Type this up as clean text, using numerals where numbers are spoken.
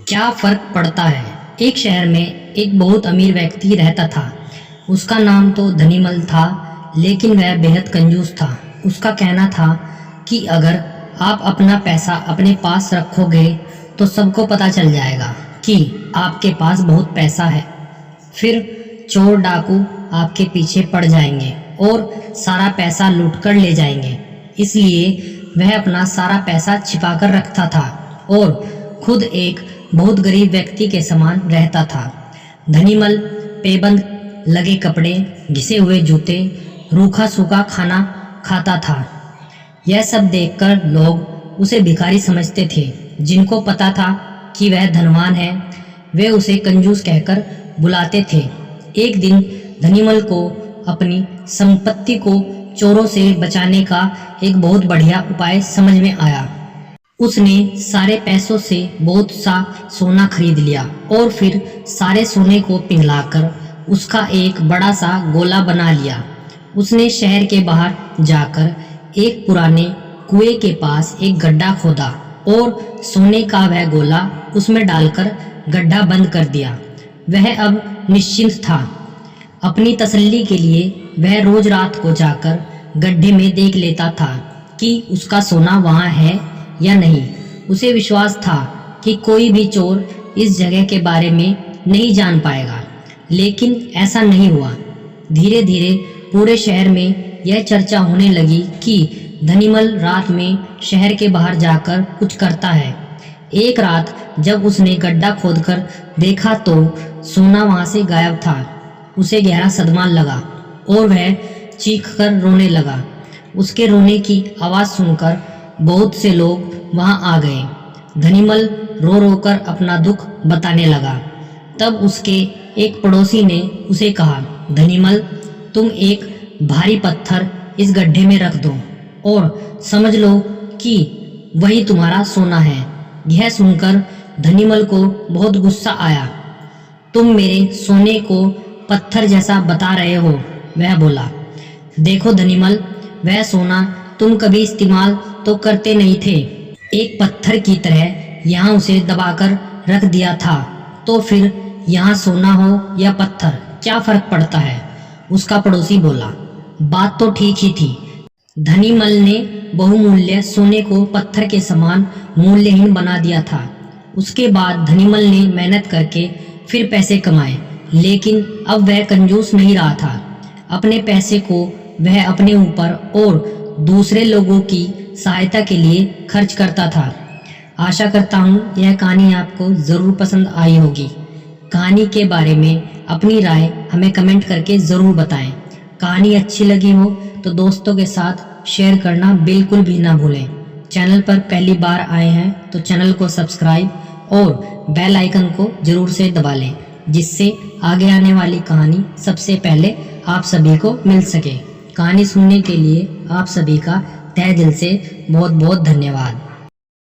क्या फर्क पड़ता है। एक शहर में एक बहुत अमीर व्यक्ति रहता था। उसका नाम तो धनीमल था, लेकिन वह बेहद कंजूस था। उसका कहना था कि अगर आप अपना पैसा अपने पास रखोगे तो सबको पता चल जाएगा कि आपके पास बहुत पैसा है। फिर चोर डाकू आपके पीछे पड़ जाएंगे और सारा पैसा लूट कर ले जाएंगे। इसलिए वह अपना सारा पैसा छिपा कर रखता था और खुद एक बहुत गरीब व्यक्ति के समान रहता था। धनीमल पेबंद लगे कपड़े, घिसे हुए जूते, रूखा सूखा खाना खाता था। यह सब देखकर लोग उसे भिखारी समझते थे। जिनको पता था कि वह धनवान है, वे उसे कंजूस कहकर बुलाते थे। एक दिन धनीमल को अपनी संपत्ति को चोरों से बचाने का एक बहुत बढ़िया उपाय समझ में आया। उसने सारे पैसों से बहुत सा सोना खरीद लिया और फिर सारे सोने को पिघलाकर उसका एक बड़ा सा गोला बना लिया। उसने शहर के बाहर जाकर एक पुराने कुएं के पास एक गड्ढा खोदा और सोने का वह गोला उसमें डालकर गड्ढा बंद कर दिया। वह अब निश्चिंत था। अपनी तसल्ली के लिए वह रोज रात को जाकर गड्ढे में देख लेता था कि उसका सोना वहाँ है या नहीं। उसे विश्वास था कि कोई भी चोर इस जगह के बारे में नहीं जान पाएगा, लेकिन ऐसा नहीं हुआ। धीरे धीरे पूरे शहर में यह चर्चा होने लगी कि धनीमल रात में शहर के बाहर जाकर कुछ करता है। एक रात जब उसने गड्ढा खोदकर देखा तो सोना वहाँ से गायब था। उसे गहरा सदमा लगा और वह चीखकर रोने लगा। उसके रोने की आवाज़ सुनकर बहुत से लोग वहां आ गए। धनीमल रो रो कर अपना दुख बताने लगा। तब उसके एक पड़ोसी ने उसे कहा, धनीमल, तुम एक भारी पत्थर इस गड्ढे में रख दो और समझ लो कि वही तुम्हारा सोना है। यह सुनकर धनीमल को बहुत गुस्सा आया। तुम मेरे सोने को पत्थर जैसा बता रहे हो, वह बोला। देखो धनीमल, वह सोना तुम कभी इस्तेमाल तो करते नहीं थे। एक पत्थर की तरह यहाँ उसे दबाकर रख दिया था, तो फिर यहाँ सोना हो या पत्थर क्या फर्क पड़ता है, उसका पड़ोसी बोला। बात तो ठीक ही थी। धनीमल ने बहुमूल्य सोने को पत्थर के समान मूल्यहीन बना दिया था। उसके बाद धनीमल ने मेहनत करके फिर पैसे कमाए, लेकिन अब वह कंजूस नहीं रहा था। अपने पैसे को वह अपने ऊपर और दूसरे लोगों की सहायता के लिए खर्च करता था। आशा करता हूँ यह कहानी आपको ज़रूर पसंद आई होगी। कहानी के बारे में अपनी राय हमें कमेंट करके ज़रूर बताएं। कहानी अच्छी लगी हो तो दोस्तों के साथ शेयर करना बिल्कुल भी ना भूलें। चैनल पर पहली बार आए हैं तो चैनल को सब्सक्राइब और बेल आइकन को ज़रूर से दबा लें, जिससे आगे आने वाली कहानी सबसे पहले आप सभी को मिल सके। कहानी सुनने के लिए आप सभी का तहे दिल से बहुत बहुत धन्यवाद।